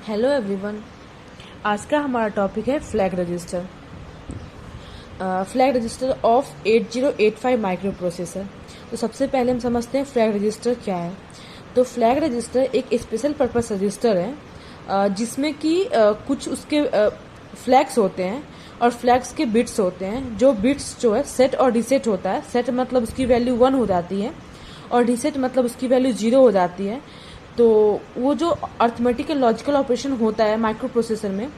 Hello everyone. आज का हमारा टॉपिक है flag register. Flag register of 8085 micro processor. तो सबसे पहले हम समझते हैं फ्लैग रजिस्टर क्या है। तो फ्लैग रजिस्टर एक स्पेशल पर्पस रजिस्टर है जिसमें कि कुछ उसके फ्लैग्स होते हैं और फ्लैग्स के बिट्स होते हैं। जो बिट्स जो है सेट और रीसेट होता है। सेट मतलब उसकी वैल्यू 1 हो जाती है और रीसेट मतलब उसकी वैल्यू 0 हो जाती है। तो वो जो अर्थमेटिक एंड लॉजिकल ऑपरेशन होता है माइक्रो प्रोसेसर में,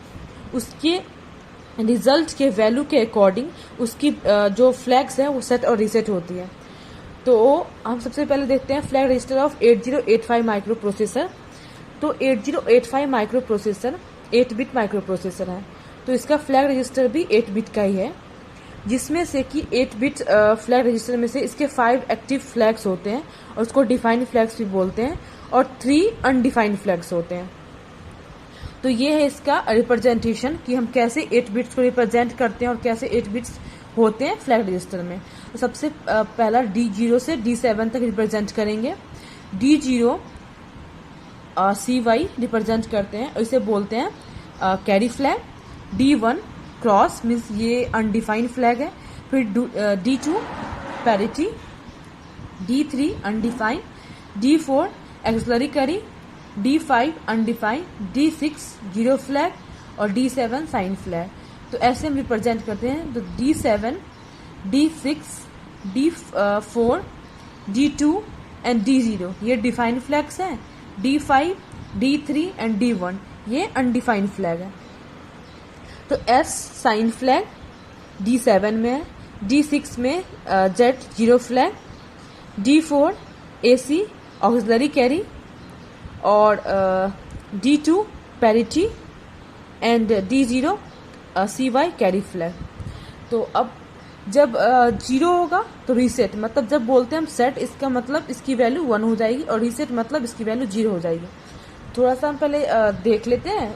उसके रिजल्ट के वैल्यू के अकॉर्डिंग उसकी जो फ्लैग्स है वो सेट और रीसेट होती है। तो हम सबसे पहले देखते हैं flag register of 8085 micro processor. तो 8085 micro processor 8 bit micro processor है। तो इसका फ्लैग रजिस्टर भी 8 बिट का ही है, जिसमें से कि 8 बिट फ्लैग रजिस्टर में से इसके 5 एक्टिव फ्लैग्स होते हैं और उसको डिफाइंड फ्लैग्स भी बोलते हैं, और 3 अनडिफाइंड फ्लैग्स होते हैं। तो ये है इसका रिप्रेजेंटेशन कि हम कैसे 8 बिट्स को रिप्रेजेंट करते हैं और कैसे 8 बिट्स होते हैं फ्लैग रजिस्टर में। तो सबसे पहला D0 से D7 तक रिप्रेजेंट करेंगे। D0 CY रिप्रेजेंट करते हैं और इसे बोलते हैं carry flag. D1 cross means ये अनडिफाइंड फ्लैग है। फिर D2 parity, D3 undefined, D4 axillary carry, D5 undefined, D6 zero flag और D7 साइन फ्लैग। तो ऐसे हम रिप्रेजेंट करते हैं। तो D7, D6, D4, D2 and D0 ये डिफाइंड फ्लैग्स हैं। D5, D3 एंड D1 ये अनडिफाइंड फ्लैग है। तो S साइन फ्लैग D7 में है। D6 में Z zero flag, D4 AC auxiliary carry और D2 parity and D0 CY carry flag. तो अब जब 0 होगा तो रीसेट, मतलब जब बोलते हैं हम सेट, इसका मतलब इसकी वैल्यू 1 हो जाएगी और रीसेट मतलब इसकी वैल्यू 0 हो जाएगी। थोड़ा सा हम पहले देख लेते हैं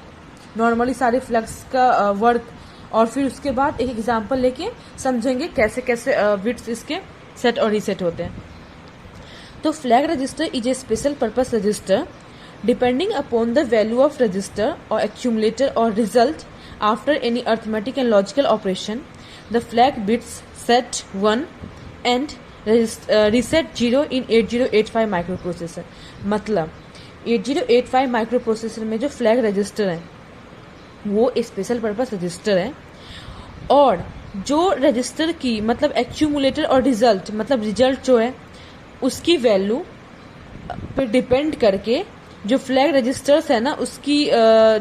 नॉर्मली सारे फ्लैग्स का वर्क, और फिर उसके बाद एक एग्जांपल लेके समझेंगे कैसे कैसे बिट्स इसके सेट और रीसेट होते हैं। तो flag register is a special purpose register depending upon the value of register और एक्यूमुलेटर और result after any arithmetic and logical operation the flag bits set 1 and reset 0 in 8085 micro processor. मतलब 8085 micro processor में जो flag register है वो special purpose register है, और जो रजिस्टर की मतलब एक्यूमुलेटर और रिजल्ट मतलब रिजल्ट जो है उसकी वैल्यू पे डिपेंड करके जो फ्लैग रजिस्टर्स है ना उसकी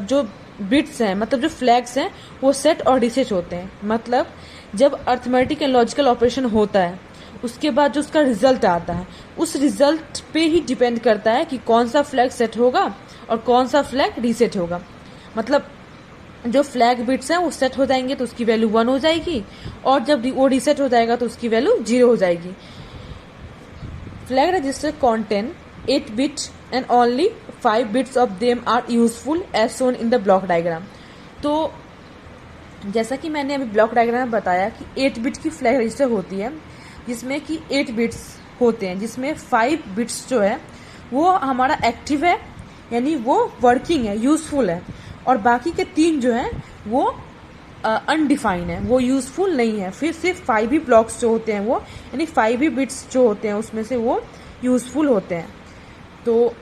जो बिट्स हैं मतलब जो फ्लैग्स हैं वो सेट और रीसेट होते हैं। मतलब जब अर्थमेटिक एंड लॉजिकल ऑपरेशन होता है उसके बाद जो उसका रिजल्ट आता है उस रिजल्ट पे ही डिपेंड करता है कि कौन सा फ्लैग सेट होगा और कौन सा फ्लैग रीसेट होगा। मतलब जो फ्लैग बिट्स हैं वो सेट हो जाएंगे तो उसकी वैल्यू 1 हो जाएगी, और जब वो रीसेट हो जाएगा तो उसकी वैल्यू 0 हो जाएगी। Flag register contain 8 bits and only 5 bits of them are useful as shown in the block diagram। तो जैसा कि मैंने अभी ब्लॉक डायग्राम में बताया कि 8 बिट की फ्लैग रजिस्टर होती है जिसमें कि 8 बिट्स होते हैं, जिसमें 5 बिट्स जो है वो हमारा एक्टिव है यानी वो वर्किंग है, यूजफुल है, और बाकी के 3 जो हैं वो अनडिफाइंड है, वो यूजफुल नहीं है। फिर सिर्फ 5 ही ब्लॉक्स जो होते हैं वो यानी 5 ही बिट्स जो होते हैं उसमें से वो यूजफुल होते हैं। तो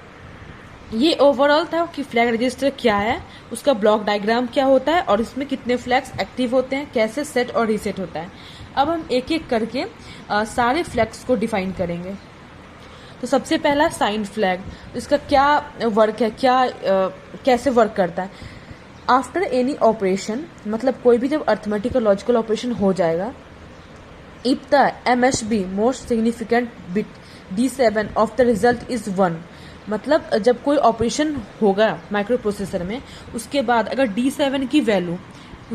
ये ओवरऑल था कि फ्लैग रजिस्टर क्या है, उसका ब्लॉक डायग्राम क्या होता है और इसमें कितने फ्लैग्स एक्टिव होते हैं, कैसे सेट और रीसेट होता है। अब हम एक एक करके सारे फ्लैग्स को डिफाइन करेंगे। तो सबसे पहला साइन फ्लैग, इसका क्या वर्क है, कैसे वर्क करता है। आफ्टर एनी ऑपरेशन मतलब कोई भी जब अर्थमेटिक और लॉजिकल ऑपरेशन हो जाएगा, if the MSB most significant bit D7 of the result is 1, मतलब जब कोई ऑपरेशन होगा माइक्रो प्रोसेसर में उसके बाद अगर D7 की वैल्यू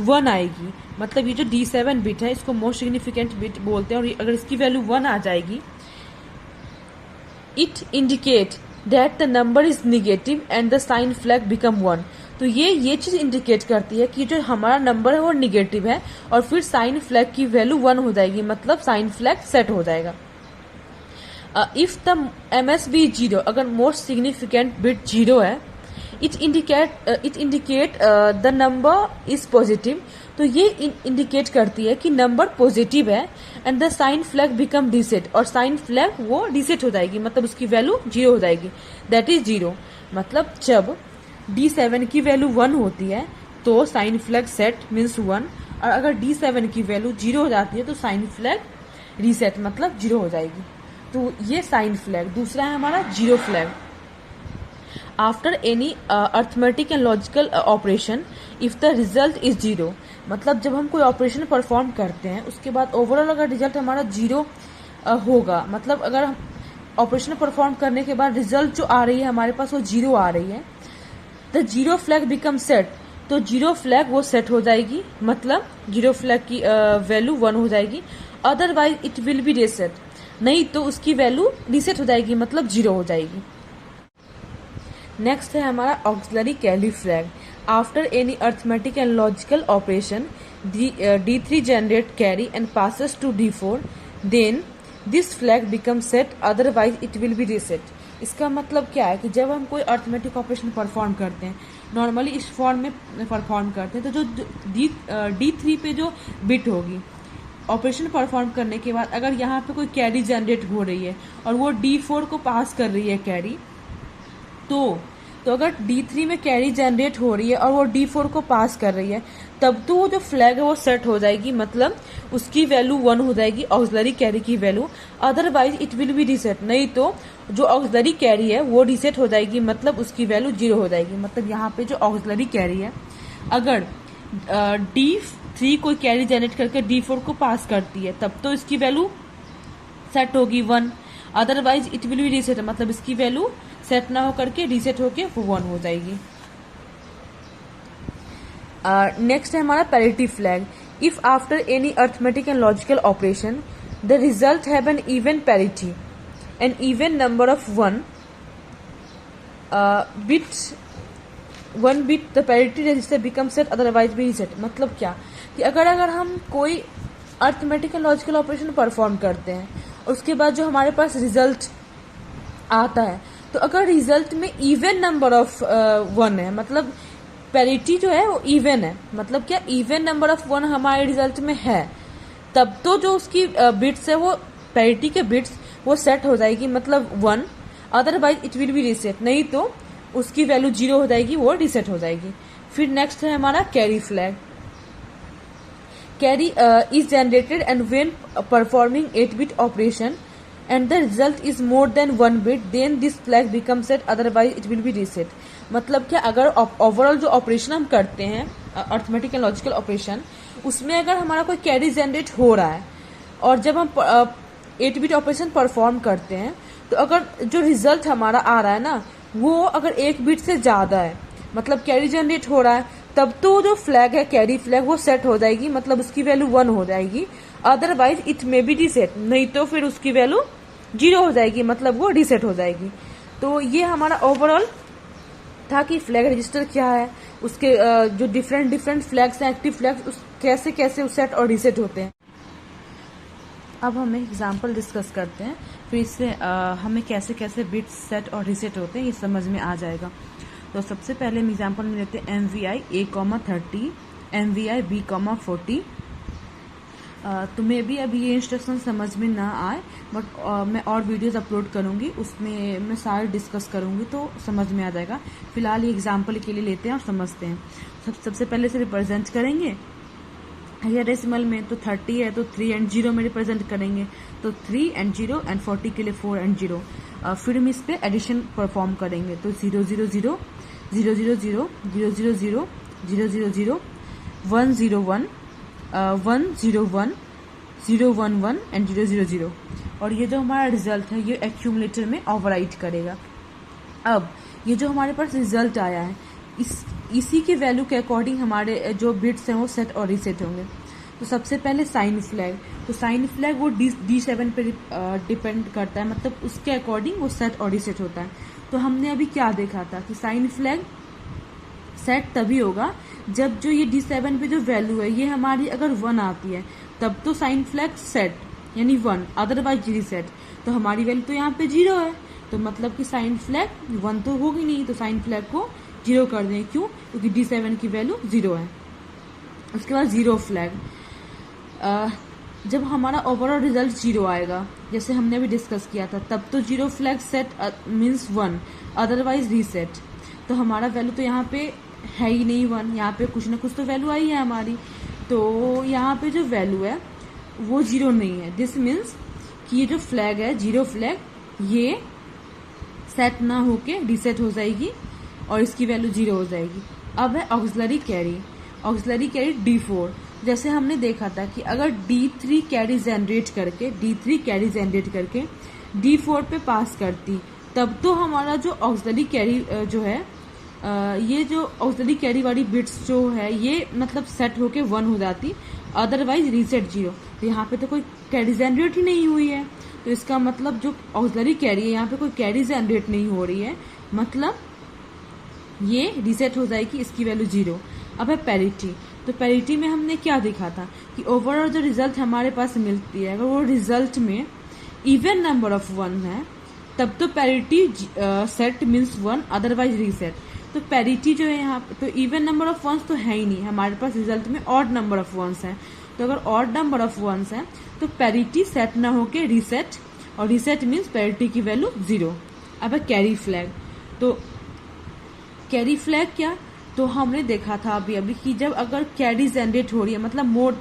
1 आएगी, मतलब ये जो D7 बिट है इसको मोस्ट सिग्निफिकेंट बिट बोलते हैं, और अगर इसकी वैल्यू 1 आ जाएगी it indicate that the number is negative and the sign flag become 1। तो ये चीज इंडिकेट करती है कि जो हमारा नंबर है वो निगेटिव है और फिर साइन फ्लैग की वैल्यू 1 हो जाएगी, मतलब साइन फ्लैग सेट हो जाएगा। इफ द MSB 0, अगर मोस्ट सिग्निफिकेंट बिट 0 है it indicate the number is positive. तो ये इंडिकेट करती है कि नंबर पॉजिटिव है and the sign flag become reset, और साइन फ्लैग वो रीसेट हो जाएगी, मतलब उसकी वैल्यू 0 हो जाएगी, दैट इज 0। मतलब जब D7 की वैल्यू 1 होती है तो साइन फ्लैग सेट मीन्स 1, और अगर D7 की वैल्यू 0 हो जाती है तो साइन फ्लैग रीसेट मतलब 0 हो जाएगी। तो ये साइन फ्लैग। दूसरा है हमारा zero flag. After any arithmetic and logical operation if the result is 0, मतलब जब हम कोई ऑपरेशन परफॉर्म करते हैं उसके बाद ओवरऑल अगर रिजल्ट हमारा 0 होगा, मतलब अगर हम ऑपरेशन परफॉर्म करने के बाद रिजल्ट जो आ रही है हमारे पास वो 0 आ रही है, the zero flag become set. तो जीरो फ्लैग वो सेट हो जाएगी, मतलब जीरो फ्लैग की वैल्यू 1 हो जाएगी, otherwise it will be reset, नहीं तो उसकी वैल्यू रीसेट हो जाएगी, मतलब 0 हो जाएगी। नेक्स्ट है हमारा auxiliary carry flag. After any arithmetic and logical operation D3 generate carry and passes to D4, then this flag become set, otherwise it will be reset. इसका मतलब क्या है कि जब हम कोई अर्थमेटिक ऑपरेशन परफॉर्म करते हैं, नॉर्मली इस फॉर्म में परफॉर्म करते हैं, तो जो D3 पे जो बिट होगी ऑपरेशन परफॉर्म करने के बाद अगर यहाँ पे कोई कैरी जनरेट हो रही है और वो D4 को पास कर रही है कैरी, तो अगर D3 में कैरी जनरेट हो रही है और वो D4 को पास कर रही है, तब तो वो जो फ्लैग है वो सेट हो जाएगी, मतलब उसकी वैल्यू 1 हो जाएगी ऑक्सिलरी कैरी की value, otherwise it will be reset, नहीं तो जो ऑक्सिलरी कैरी है वो रीसेट हो जाएगी, मतलब उसकी वैल्यू 0 हो जाएगी। मतलब यहाँ पे जो ऑक्सिलरी कैरी है अगर D3 कोई कैरी जनरेट करके D4 को पास करती है तब तो इसकी वैल्यू सेट होगी 1, otherwise it will be reset, मतलब इसकी वैल्यू सेट ना होकर के रीसेट होके वो 1 हो जाएगी। नेक्स्ट है हमारा parity flag. If after any arithmetic and logical operation the result have an even parity, an even number of 1 bit the parity register become set, otherwise be reset. मतलब क्या कि अगर हम कोई arithmetic and logical operation perform करते हैं उसके बाद जो हमारे पास रिजल्ट आता है, तो अगर रिजल्ट में इवन नंबर ऑफ 1 है, मतलब पैरिटी जो है वो इवन है, मतलब क्या इवन नंबर ऑफ 1 हमारे रिजल्ट में है, तब तो जो उसकी बिट्स है वो पैरिटी के बिट्स वो सेट हो जाएगी, मतलब 1, otherwise it will be reset, नहीं तो उसकी वैल्यू 0 हो जाएगी, वो रीसेट हो जाएगी। फिर नेक्स्ट है हमारा carry flag. Carry is generated and when performing 8-bit operation and the result is more than 1 bit, then this flag becomes set, otherwise it will be reset। मतलब क्या अगर ओवरऑल जो ऑपरेशन हम करते हैं अर्थमेटिक एंड लॉजिकल ऑपरेशन, उसमें अगर हमारा कोई कैरी जनरेट हो रहा है और जब हम 8-bit ऑपरेशन परफॉर्म करते हैं, तो अगर जो रिजल्ट हमारा आ रहा है ना वो अगर 1 बिट से ज्यादा है, मतलब कैरी जनरेट हो रहा है, तब तो जो फ्लैग है कैरी फ्लैग वो सेट हो जाएगी, मतलब उसकी वैल्यू 1 हो जाएगी, otherwise it may be reset, नहीं तो फिर उसकी वैल्यू 0 हो जाएगी, मतलब वो रीसेट हो जाएगी। तो ये हमारा ओवरऑल था कि फ्लैग रजिस्टर क्या है, उसके जो डिफरेंट फ्लैग्स हैं, एक्टिव फ्लैग्स, उस कैसे कैसे सेट और रीसेट होते हैं। अब हम एक एग्जांपल डिस्कस करते हैं, फिर इससे हमें कैसे कैसे बिट्स सेट और रीसेट होते हैं ये समझ में आ जाएगा। तो सबसे पहले हम एग्जांपल में लेते हैं MVI A,30, MVI B,40। तो मे भी अभी ये इंस्ट्रक्शन समझ में ना आए, बट मैं और वीडियोस अपलोड करूंगी, उसमें मैं सारे डिस्कस करूंगी तो समझ में आ जाएगा। फिलहाल ये एग्जांपल के लिए लेते हैं और समझते हैं। सबसे पहले से रिप्रेजेंट करेंगे हायर डेसिमल में, तो 30 है तो 3 and 0 में रिप्रेजेंट करेंगे, तो 3 and 0 and 40 के लिए 4 and 0। फिर हम इस पे एडिशन परफॉर्म करेंगे, तो 0 0 0 0 0 0 0 0 0 0 0 0 1 0 1 1 0 1 0 1 1 एंड 0 0 0। और ये जो हमारा रिजल्ट है ये एक्यूमुलेटर में ओवरराइट करेगा। अब ये जो हमारे पास रिजल्ट आया है इसी के वैल्यू के अकॉर्डिंग हमारे जो बिट्स हैं वो सेट और रीसेट होंगे। तो सबसे पहले साइन फ्लैग, तो साइन फ्लैग वो D7 पे डिपेंड करता है, मतलब उसके अकॉर्डिंग वो सेट और रीसेट होता है। तो हमने अभी क्या देखा था कि साइन फ्लैग सेट तभी होगा जब जो ये D7 पे जो वैल्यू है ये हमारी अगर 1 आती है तब तो साइन फ्लैग सेट यानी 1, अदरवाइज रीसेट। तो हमारी वैल्यू तो यहाँ पे 0 है, तो मतलब कि साइन फ्लैग 1 तो होगी नहीं, तो साइन फ्लैग को जीरो कर दें। क्यों? क्योंकि D7 की वैल्यू 0 है। उसके बाद जीरो फ्लैग, जब हमारा ओवरऑल रिजल्ट 0 आएगा, जैसे हमने अभी डिस्कस किया था, तब तो zero flag set means 1, otherwise reset. तो हमारा वैल्यू तो यहाँ पे है ही नहीं 1, यहाँ पे कुछ ना कुछ तो वैल्यू आई है हमारी। तो यहाँ पे जो वैल्यू है वो 0 नहीं है। दिस मीन्स कि ये जो फ्लैग है जीरो फ्लैग, ये सेट ना होके रीसेट हो जाएगी और इसकी वैल्यू 0 हो जाएगी। अब है auxiliary carry. Auxiliary carry D4। जैसे हमने देखा था कि अगर D3 कैरी जनरेट करके D4 पे पास करती, तब तो हमारा जो ऑक्सिलरी कैरी जो है, ये जो ऑक्सिलरी कैरी वाली बिट्स जो है ये मतलब सेट होके 1 हो जाती, अदरवाइज रीसेट 0। तो यहाँ पे तो कोई कैरी जनरेट ही नहीं हुई है, तो इसका मतलब जो ऑक्सिलरी कैरी है यहाँ पे कोई कैरी जनरेट नहीं हो रही है, मतलब ये रीसेट हो जाएगी, इसकी वैल्यू 0। अब है पैरिटी। तो पैरिटी में हमने क्या देखा था कि ओवरऑल जो रिजल्ट हमारे पास मिलती है, अगर वो रिजल्ट में इवन नंबर ऑफ 1 है, तब तो parity set means 1, otherwise reset. तो पैरिटी जो है यहाँ तो इवन नंबर ऑफ वंस तो है ही नहीं, हमारे पास रिजल्ट में ऑड नंबर ऑफ वंस है। तो अगर ऑड नंबर ऑफ वंस है तो पैरिटी सेट ना होके रीसेट, और रीसेट मीन्स पैरिटी की वैल्यू 0। अब है कैरी फ्लैग। तो कैरी फ्लैग क्या, तो हमने देखा था अभी कि जब अगर कैरी जनरेट हो रही है, मतलब मोड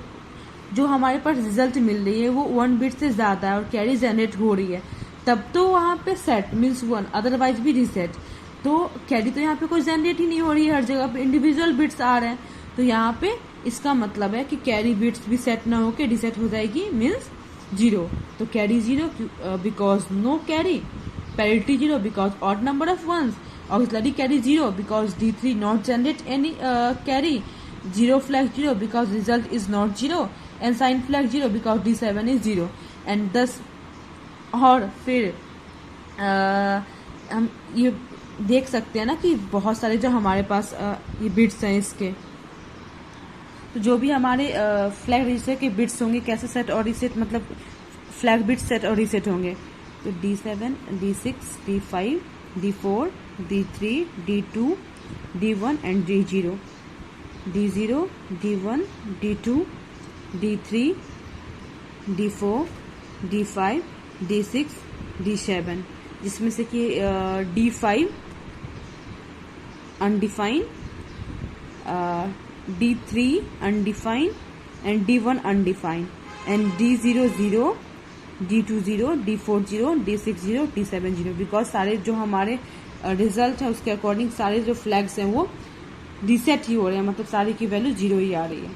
जो हमारे पास रिजल्ट मिल रही है वो 1 बिट से ज्यादा है और कैरी जनरेट हो रही है, तब तो वहां पे सेट मीन्स 1, अदरवाइज भी रीसेट। तो कैरी तो यहाँ पे कोई जनरेट ही नहीं हो रही है, हर जगह पे इंडिविजुअल बिट्स आ रहे हैं, तो यहाँ पे इसका मतलब है कि कैरी बिट्स भी सेट ना होके रीसेट हो जाएगी, मीन्स 0। तो carry 0 because no carry, parity 0 because odd number of ones, auxiliary carry 0 because D3 not generate any carry, zero flag 0 because result is not 0, and sign flag 0 because D7 is 0। And 10 और फिर हम ये देख सकते हैं ना कि बहुत सारे जो हमारे पास ये बिट्स हैं इसके, तो जो भी हमारे फ्लैग रजिस्टर के बिट्स होंगे कैसे सेट और रीसेट, मतलब फ्लैग बिट सेट और रीसेट होंगे। तो D7, D6, D5, D4, D3, D2, D1 and D0। D0, D1, D2, D3, D4, D5, D6, D7, जिसमें से कि D5 undefined, D3 undefined and D1 undefined, and D0 0, D2 0, D4 0, D6 0, D7 0, because सारे जो हमारे result है उसके according सारे जो फ्लैग्स हैं वो रीसेट ही हो रहे हैं, मतलब सारी की वैल्यू 0 ही आ रही है।